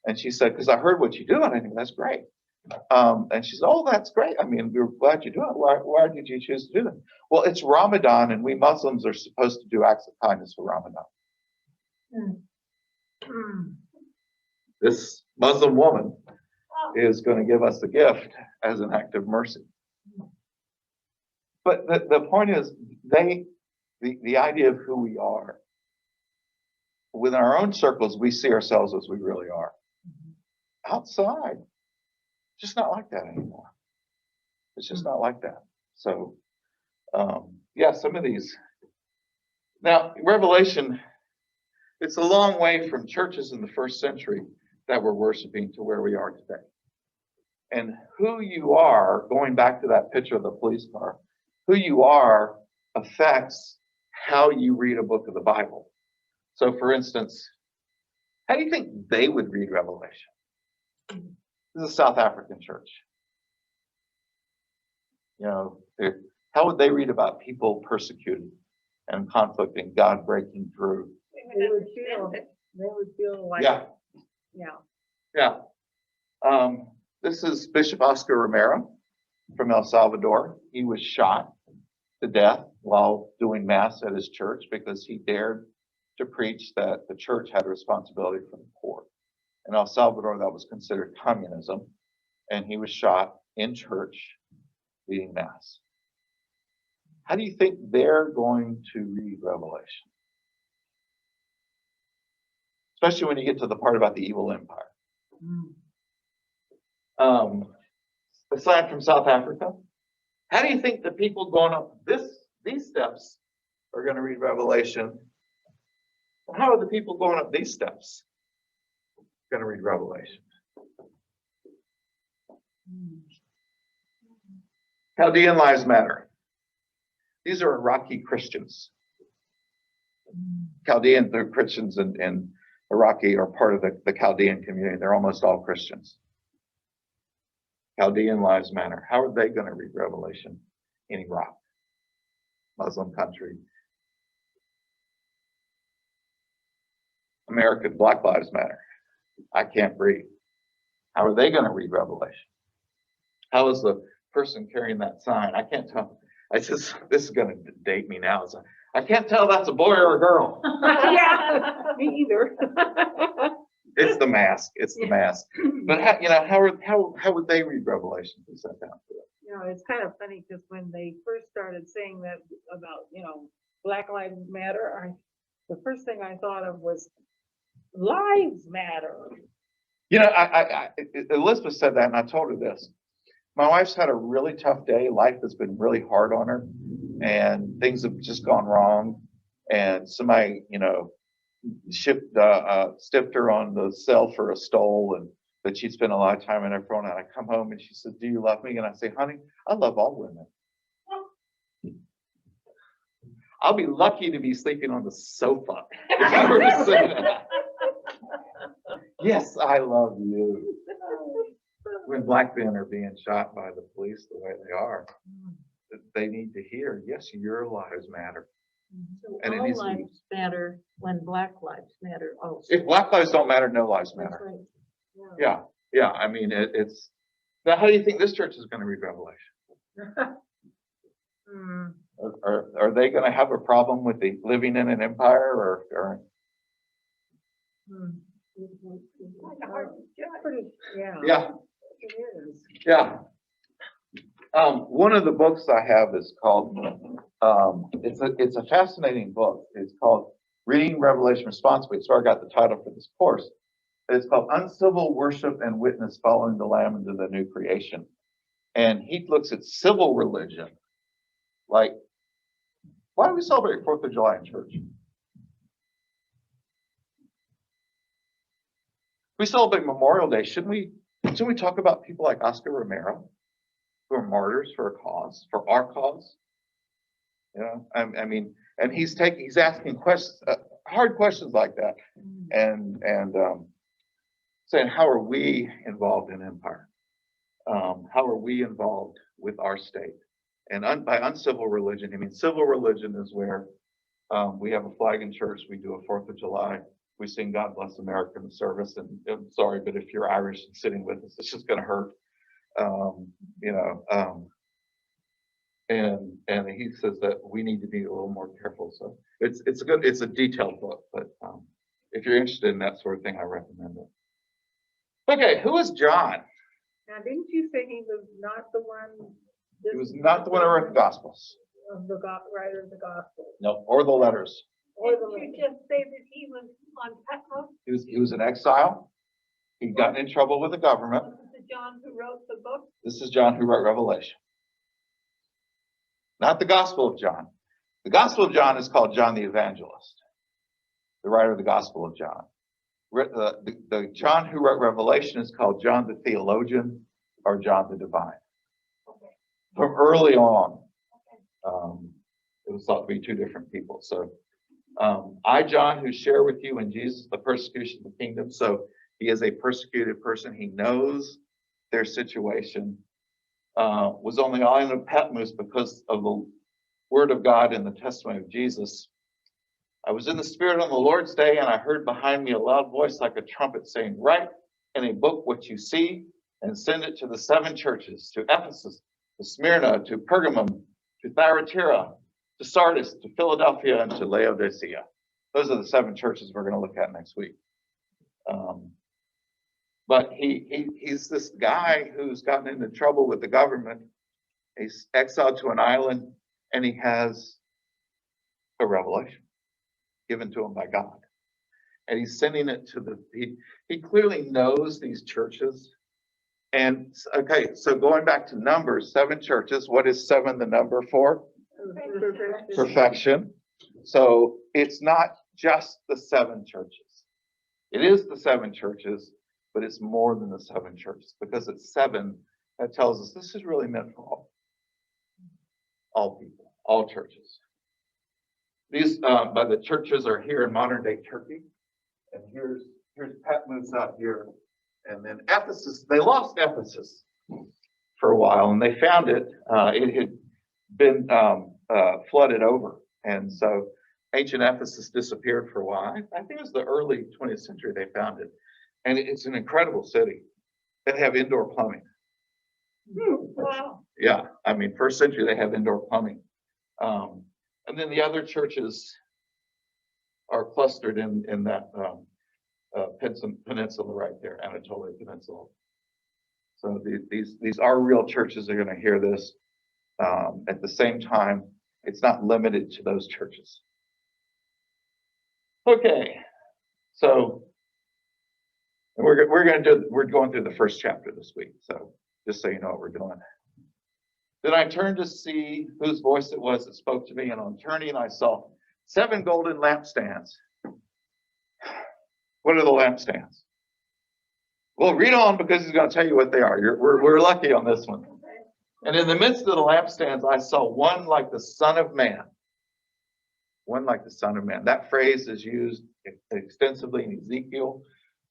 And she said, because I heard what you do, and I think that's great. And she said, oh, that's great. I mean, we're glad you do it. Why did you choose to do that? Well, it's Ramadan, and we Muslims are supposed to do acts of kindness for Ramadan. This Muslim woman is going to give us a gift as an act of mercy. But the point is, the idea of who we are, within our own circles, we see ourselves as we really are. Outside, just not like that anymore. It's just not like that. So, some of these. Now, Revelation, it's a long way from churches in the first century that were worshiping to where we are today. And who you are, going back to that picture of the police car, who you are affects how you read a book of the Bible. So, for instance, how do you think they would read Revelation? This is a South African church. How would they read about people persecuted and conflict and God breaking through? They would feel like, Yeah. This is Bishop Oscar Romero from El Salvador. He was shot to death while doing mass at his church because he dared to preach that the church had a responsibility for the poor. In El Salvador, that was considered communism. and he was shot in church leading Mass. How do you think they're going to read Revelation? Especially when you get to the part about the evil empire. Aside from South Africa, how do you think the people going up these steps are going to read Revelation? How are the people going up these steps going to read Revelation? Chaldean Lives Matter. These are Iraqi Christians. Chaldean, the Christians in Iraqi are part of the Chaldean community. They're almost all Christians. Chaldean Lives Matter. How are they going to read Revelation in Iraq? Muslim country. American Black Lives Matter. I can't breathe. How are they going to read Revelation? How is the person carrying that sign? I can't tell. This is going to date me now. I can't tell if that's a boy or a girl. Yeah, me either. It's the mask. It's the mask. But how would they read Revelation if we sat down to it? It's kind of funny because when they first started saying that about, Black Lives Matter, the first thing I thought of was lives matter. Elizabeth said that, and I told her this. My wife's had a really tough day. Life has been really hard on her, and things have just gone wrong. And somebody, stiffed her on the cell for a stole, and that she'd spent a lot of time in her phone. And I come home and she says, "Do you love me?" And I say, "Honey, I love all women. I'll be lucky to be sleeping on the sofa if I were to say that." Yes, I love you. When black men are being shot by the police the way they are, they need to hear, yes, your lives matter. So And it all needs to be- lives matter when Black Lives Matter also. If black lives don't matter, no lives That's matter. right. Yeah. I mean, it's. Now, how do you think this church is going to read Revelation? Hmm. Are they going to have a problem with the living in an empire, or Hmm. Pretty, yeah. yeah. It is. Yeah. One of the books I have is called, it's a fascinating book. It's called Reading Revelation Responsibly. So I got the title for this course. It's called Uncivil Worship and Witness Following the Lamb into the New Creation. And he looks at civil religion. Like, why do we celebrate 4th of July in church? We celebrate Memorial Day. Shouldn't we talk about people like Oscar Romero, who are martyrs for a cause, for our cause? I mean, and he's asking questions, hard questions like that, and saying, how are we involved in empire? How are we involved with our state? And by uncivil religion, I mean civil religion is where we have a flag in church, we do a 4th of July, we sing God Bless America in the service, and I'm sorry, but if you're Irish and sitting with us, it's just going to hurt. And he says that we need to be a little more careful. So it's a detailed book, but if you're interested in that sort of thing, I recommend it. Okay, who is John? Now, didn't you say he was not the one? He was not the one who wrote the Gospels. Of the writer of the gospel. No, or the letters. Didn't you just say that he was on Patmos? He was in exile. He'd gotten in trouble with the government. This is John who wrote the book? This is John who wrote Revelation. Not the Gospel of John. The Gospel of John is called John the Evangelist, the writer of the Gospel of John. The John who wrote Revelation is called John the Theologian or John the Divine. Okay. From early on, it was thought to be two different people. So I, John, who share with you in Jesus the persecution of the kingdom. So he is a persecuted person. He knows their situation. Was only on of Patmos because of the word of God and the testimony of Jesus. I was in the Spirit on the Lord's day, and I heard behind me a loud voice like a trumpet saying, "Write in a book what you see and send it to the 7 churches, to Ephesus, to Smyrna, to Pergamum, to Thyatira, to Sardis, to Philadelphia, and to Laodicea." Those are the 7 churches we're going to look at next week. But he's this guy who's gotten into trouble with the government. He's exiled to an island, and he has a revelation given to him by God. And he's sending it to he clearly knows these churches. And okay, so going back to Numbers, 7 churches, what is 7 the number for? Perfection. So it's not just the 7 churches. It is the 7 churches, but it's more than the 7 churches, because it's 7 that tells us this is really meant for all people, all churches. These but the churches are here in modern day Turkey, and here's Patmos out here, and then Ephesus. They lost Ephesus for a while, and they found it. It had been flooded over, and so ancient Ephesus disappeared for a while. I think it was the early 20th century they found it, and it's an incredible city. They have indoor plumbing. Wow. Yeah, I mean, first century they have indoor plumbing. And then the other churches are clustered in that peninsula right there, Anatolia Peninsula. So these are real churches that are going to hear this. At the same time, it's not limited to those churches. Okay, so we're going through the first chapter this week. So just so you know what we're doing. Then I turned to see whose voice it was that spoke to me, and on turning, I saw 7 golden lampstands. What are the lampstands? Well, read on, because he's going to tell you what they are. We're lucky on this one. And in the midst of the lampstands, I saw one like the Son of Man. One like the Son of Man. That phrase is used extensively in Ezekiel,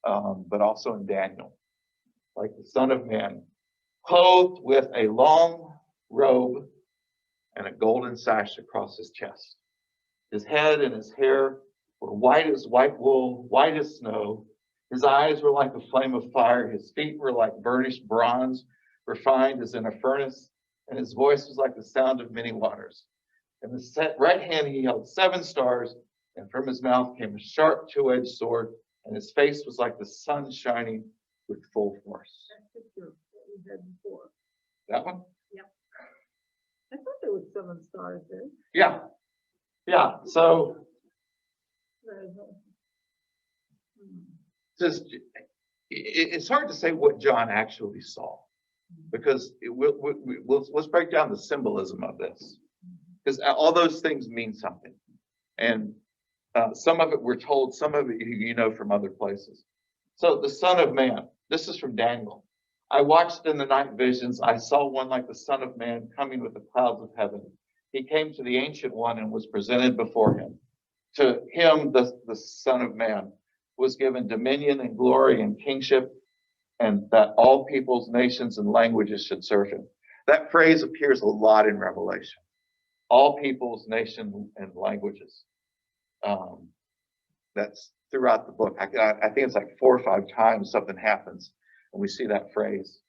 but also in Daniel. Like the Son of Man, clothed with a long robe and a golden sash across his chest. His head and his hair were white as white wool, white as snow. His eyes were like a flame of fire. His feet were like burnished bronze, refined as in a furnace. And his voice was like the sound of many waters. In the right hand he held 7 stars, and from his mouth came a sharp 2-edged sword, and his face was like the sun shining with full force. That's the picture that we had before. That one? I thought there was 7 stars there. Yeah. Yeah. So just it's hard to say what John actually saw, because let's break down the symbolism of this, because all those things mean something, and some of it we're told, some of it you know from other places. So the Son of Man, this is from Daniel. I watched in the night visions. I saw one like the Son of Man coming with the clouds of heaven. He came to the Ancient One and was presented before him. To him, the Son of Man, was given dominion and glory and kingship, and that all peoples, nations, and languages should serve him. That phrase appears a lot in Revelation. All peoples, nations, and languages. That's throughout the book. I think it's like 4 or 5 times something happens, and we see that phrase.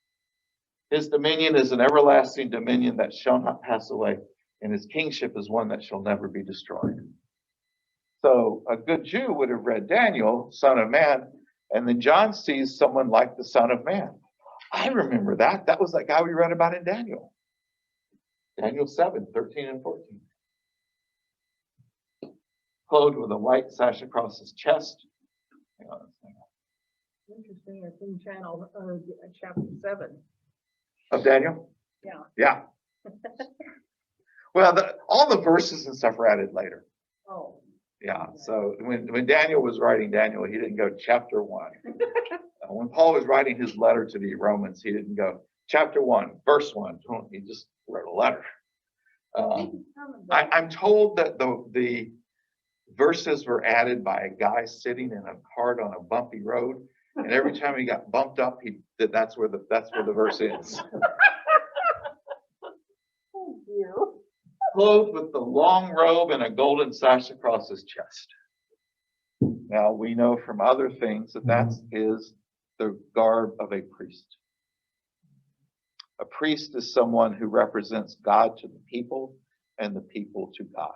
His dominion is an everlasting dominion that shall not pass away, and his kingship is one that shall never be destroyed. So a good Jew would have read Daniel, Son of Man, and then John sees someone like the Son of Man. I remember that. That was that guy we read about in Daniel. Daniel 7, 13 and 14. Clothed with a white sash across his chest. Hang on a second. Interesting. It's in chapter 7. Of Daniel? Yeah. Yeah. Well, all the verses and stuff were added later. Oh. Yeah. So when Daniel was writing Daniel, he didn't go chapter 1. When Paul was writing his letter to the Romans, he didn't go chapter 1, verse 1. He just wrote a letter. I'm told that the verses were added by a guy sitting in a cart on a bumpy road, and every time he got bumped up, that's where the verse is. Oh, dear. Clothed with the long robe and a golden sash across his chest. Now we know from other things that is the garb of a priest. A priest is someone who represents God to the people and the people to God.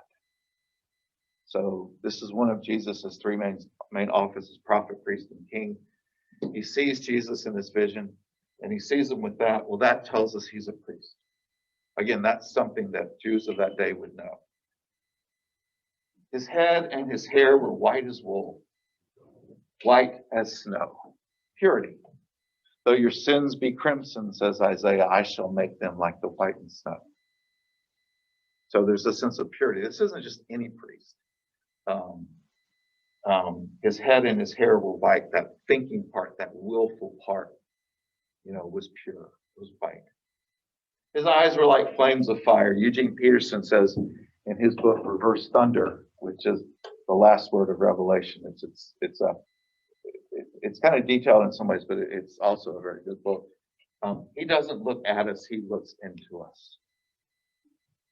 So this is one of Jesus's 3 main offices: prophet, priest, and king. He sees Jesus in this vision, and he sees him with that. Well, that tells us he's a priest. Again, that's something that Jews of that day would know. His head and his hair were white as wool, white as snow. Purity. Though your sins be crimson, says Isaiah, I shall make them like the whitened snow. So there's a sense of purity. This isn't just any priest. His head and his hair were white. That thinking part, that willful part, was pure, was white. His eyes were like flames of fire. Eugene Peterson says in his book, Reverse Thunder, which is the last word of Revelation. It's kind of detailed in some ways, but it's also a very good book. He doesn't look at us, he looks into us.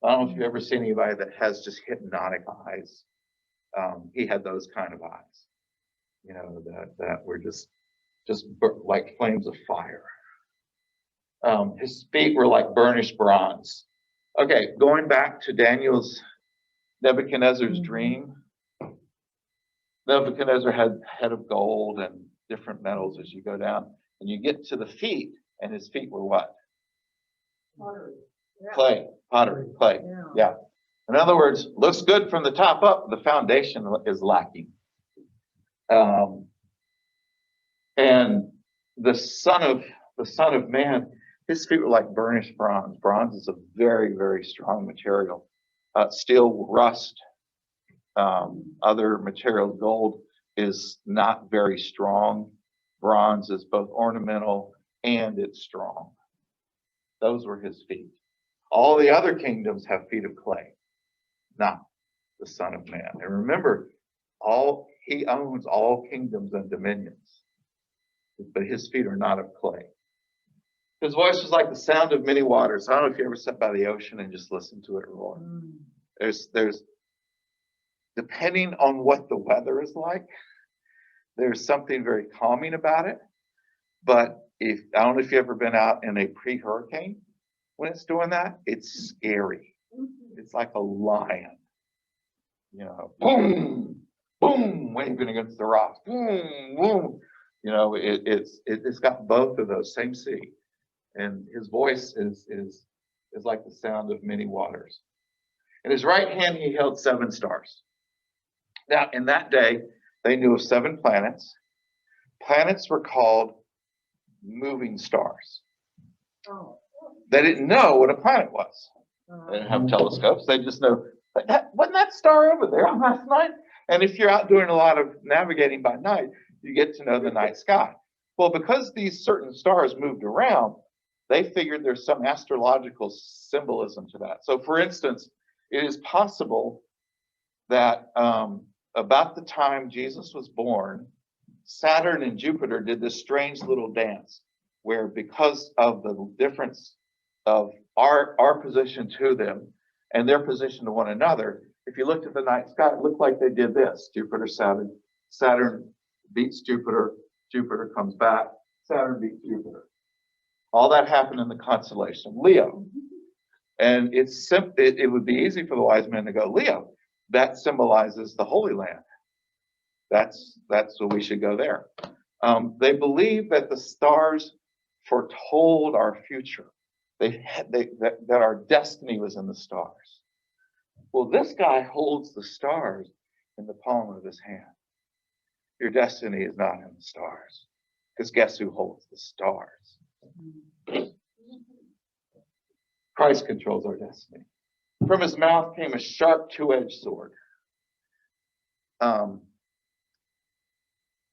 I don't know if you've ever seen anybody that has just hypnotic eyes. He had those kind of eyes, that were just like flames of fire. His feet were like burnished bronze. Okay, going back to Nebuchadnezzar's dream. Nebuchadnezzar had head of gold and different metals as you go down. And you get to the feet, and his feet were what? Pottery. Yeah. Clay, pottery, clay. Yeah. In other words, looks good from the top up, the foundation is lacking. And the Son of Man, his feet were like burnished bronze. Bronze is a very, very strong material. Steel rust, other materials, gold is not very strong. Bronze is both ornamental and it's strong. Those were his feet. All the other kingdoms have feet of clay, not the Son of Man. And remember, he owns all kingdoms and dominions, but his feet are not of clay. His voice was like the sound of many waters. I don't know if you ever sat by the ocean and just listened to it roar. There's depending on what the weather is like, there's something very calming about it. But I don't know if you've ever been out in a pre-hurricane when it's doing that, it's scary. It's like a lion, boom, boom, waving against the rocks, boom, boom. It's got both of those, same sea. And his voice is like the sound of many waters. In his right hand, he held 7 stars. Now, in that day, they knew of 7 planets. Planets were called moving stars. Oh. They didn't know what a planet was. They didn't have telescopes. They just know, wasn't that star over there last night? And if you're out doing a lot of navigating by night, you get to know the night sky. Well, because these certain stars moved around, they figured there's some astrological symbolism to that. So, for instance, it is possible that about the time Jesus was born, Saturn and Jupiter did this strange little dance where, because of the difference of our position to them and their position to one another, if you looked at the night sky, it looked like they did this. Jupiter, Saturn beats Jupiter, Jupiter comes back, Saturn beats Jupiter. All that happened in the constellation of Leo. And it would be easy for the wise men to go, Leo, that symbolizes the Holy Land. That's what we should go there. They believe that the stars foretold our future. That our destiny was in the stars. Well, this guy holds the stars in the palm of his hand. Your destiny is not in the stars, because guess who holds the stars? Christ controls our destiny. From his mouth came a sharp 2-edged sword.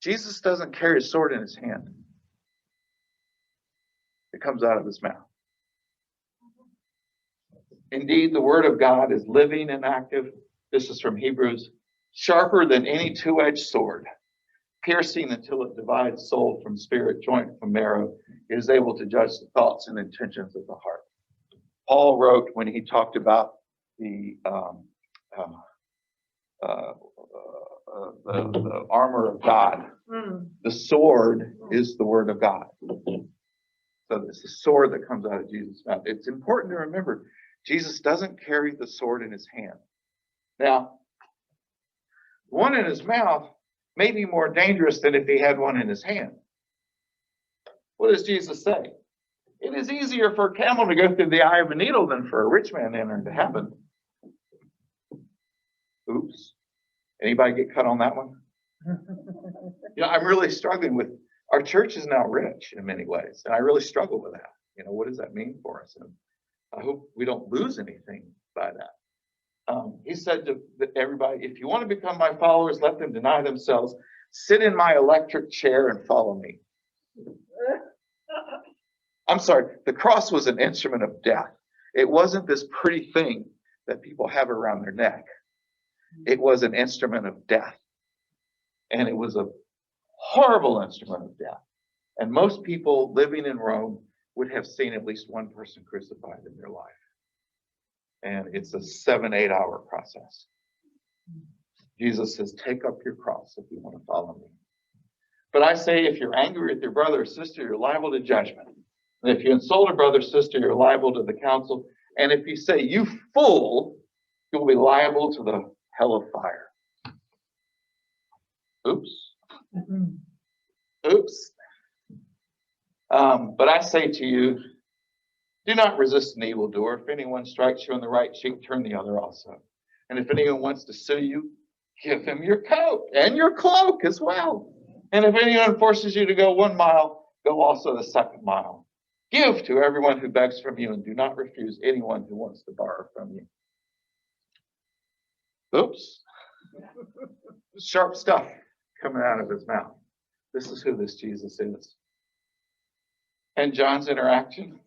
Jesus doesn't carry a sword in his hand. It comes out of his mouth. Indeed, the word of God is living and active. This is from Hebrews. Sharper than any 2-edged sword, piercing until it divides soul from spirit, joint from marrow. It is able to judge the thoughts and intentions of the heart. Paul wrote when he talked about the armor of God. The sword is the word of God. So it's the sword that comes out of Jesus' mouth. It's important to remember, Jesus doesn't carry the sword in his hand. Now, one in his mouth may be more dangerous than if he had one in his hand. What does Jesus say? It is easier for a camel to go through the eye of a needle than for a rich man to enter into heaven. Oops. Anybody get cut on that one? I'm really struggling with, our church is now rich in many ways, and I really struggle with that. What does that mean for us? And I hope we don't lose anything by that. He said to everybody, if you want to become my followers, let them deny themselves, sit in my electric chair and follow me. I'm sorry, the cross was an instrument of death. It wasn't this pretty thing that people have around their neck. It was an instrument of death. And it was a horrible instrument of death. And most people living in Rome would have seen at least one person crucified in their life. And it's a 7-8 hour process. Jesus says, take up your cross if you want to follow me. But I say, if you're angry with your brother or sister, you're liable to judgment. And if you insult a brother or sister, you're liable to the council. And if you say, you fool, you'll be liable to the hell of fire. Oops. Oops. But I say to you, do not resist an evildoer. If anyone strikes you on the right cheek, turn the other also. And if anyone wants to sue you, give him your coat and your cloak as well. And if anyone forces you to go 1 mile, go also the 2nd mile. Give to everyone who begs from you, and do not refuse anyone who wants to borrow from you. Oops. Sharp stuff coming out of his mouth. This is who this Jesus is. And John's interaction.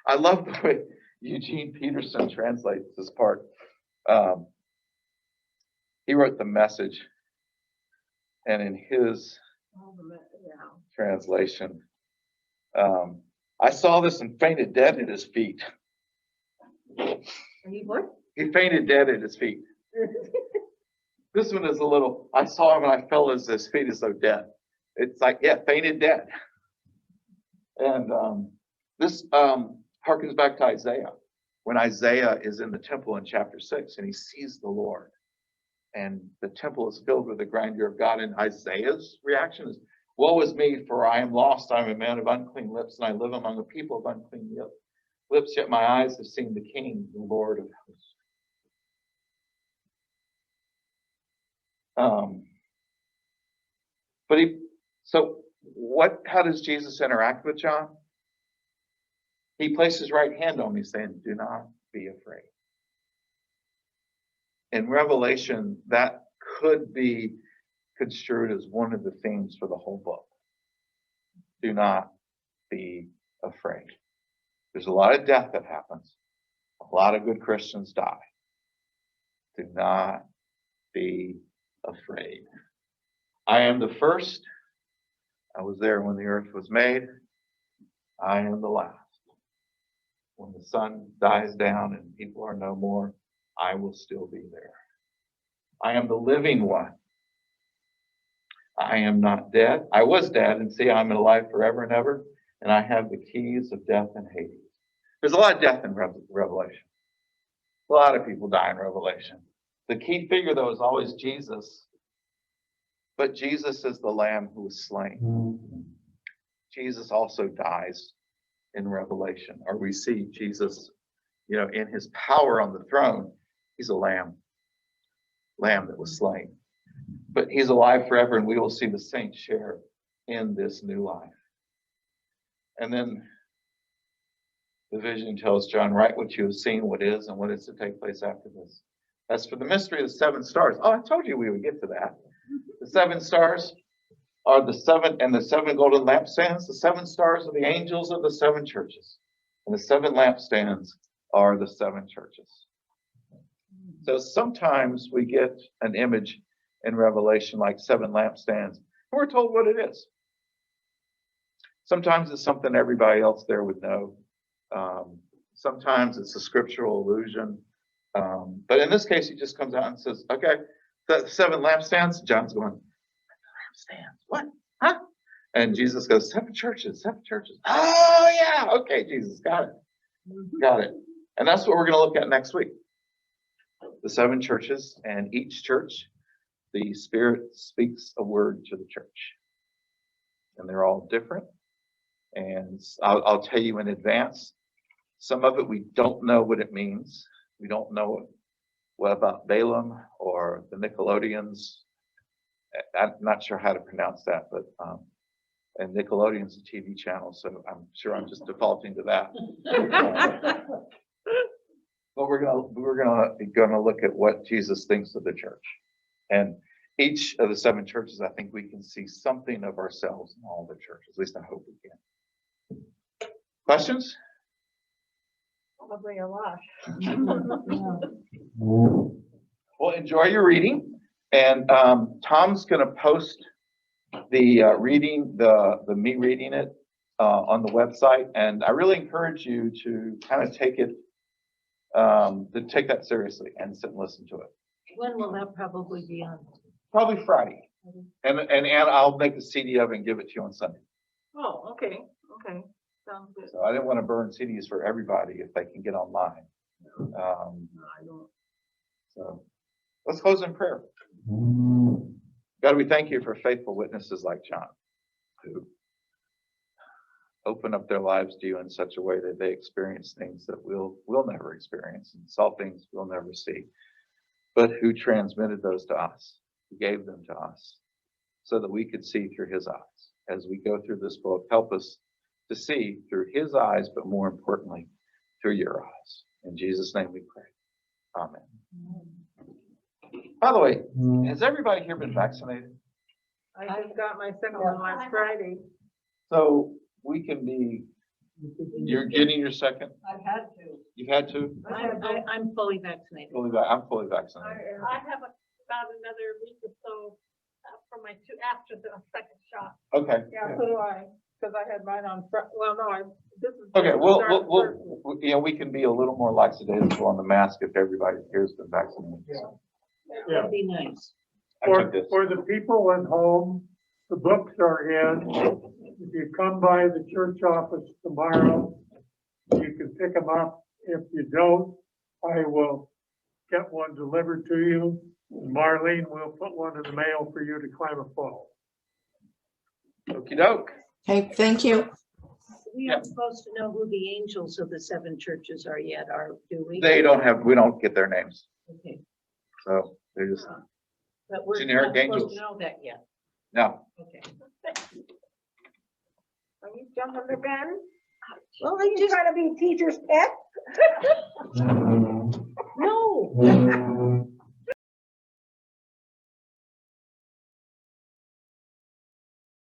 I love the way Eugene Peterson translates this part. He wrote the Message, and in his translation, I saw this and fainted dead at his feet. He fainted dead at his feet. This one is a little, I saw him and I fell as his feet as though dead. It's like, yeah, fainted dead. And this harkens back to Isaiah, when Isaiah is in the temple in chapter 6 and he sees the Lord. And the temple is filled with the grandeur of God. And Isaiah's reaction is, woe is me, for I am lost. I am a man of unclean lips, and I live among a people of unclean lips. Yet my eyes have seen the King, the Lord of hosts. How does Jesus interact with John? He placed his right hand on me, saying, do not be afraid. In Revelation, that could be construed as one of the themes for the whole book. Do not be afraid. There's a lot of death that happens. A lot of good Christians die. Do not be afraid. I am the first. I was there when the earth was made. I am the last. When the sun dies down and people are no more, I will still be there. I am the living one. I am not dead. I was dead, and see, I'm alive forever and ever, and I have the keys of death and Hades. There's a lot of death in Revelation. A lot of people die in Revelation. The key figure, though, is always Jesus. But Jesus is the Lamb who was slain. Jesus also dies in Revelation, or we see Jesus, in his power on the throne. He's a lamb that was slain. But he's alive forever, and we will see the saints share in this new life. And then the vision tells John, write what you have seen, what is, and what is to take place after this. As for the mystery of the 7 stars, I told you we would get to that. The 7 stars are the 7 golden lampstands. The 7 stars are the angels of the 7 churches. And the 7 lampstands are the 7 churches. So sometimes we get an image in Revelation like 7 lampstands, and we're told what it is. Sometimes it's something everybody else there would know. Sometimes it's a scriptural allusion. But in this case, he just comes out and says, okay, the 7 lampstands. John's going, lampstands? What? Huh? And Jesus goes, 7 churches, 7 churches. Oh, yeah. Okay, Jesus, got it. Got it. And that's what we're going to look at next week. The 7 churches, and each church, the Spirit speaks a word to the church. And they're all different, And I'll tell you in advance, some of it we don't know what it means. We don't know what about Balaam or the Nickelodeons. I'm not sure how to pronounce that, but and Nickelodeon's a TV channel, so I'm sure I'm just defaulting to that. But we're gonna look at what Jesus thinks of the church, and each of the 7 churches, I think we can see something of ourselves in all the churches. At least I hope we can. Questions? Probably a lot. Well, enjoy your reading, and Tom's gonna post the reading, the me reading it on the website, and I really encourage you to kind of take that seriously and sit and listen to it. When will that probably be on? Probably Friday, and I'll make a CD of it and give it to you on Sunday. Oh, okay, sounds good. So I didn't want to burn CDs for everybody if they can get online. No, I don't. So let's close in prayer. God, we thank you for faithful witnesses like John, who open up their lives to you in such a way that they experience things that we'll never experience, and saw things we'll never see, but who transmitted those to us, who gave them to us, so that we could see through his eyes. As we go through this book, help us to see through his eyes, but more importantly, through your eyes. In Jesus' name we pray. Amen. By the way, has everybody here been vaccinated? I just got my second one last Friday. So we can be, you're getting your second? I've had to. You've had to? I'm fully vaccinated. I'm fully vaccinated. I have about another week or so for my after the second shot. Okay. Yeah, so do I, because I had mine on, well, no, this is. Okay, started first. we can be a little more laxadaisical on the mask if everybody here has been vaccinated. So That would be nice. I took this. For the people at home, the books are in. If you come by the church office tomorrow, you can pick them up. If you don't, I will get one delivered to you. Marlene will put one in the mail for you to Klamath Falls. Okey doke. Okay, thank you. We Yeah. aren't supposed to know who the angels of the 7 churches are yet, do we? We don't get their names. Okay, So they're just, but we're Generic not supposed angels. to know that yet. no. Okay. Are you jumping the gun? Well, I just, trying to be teacher's pet? no,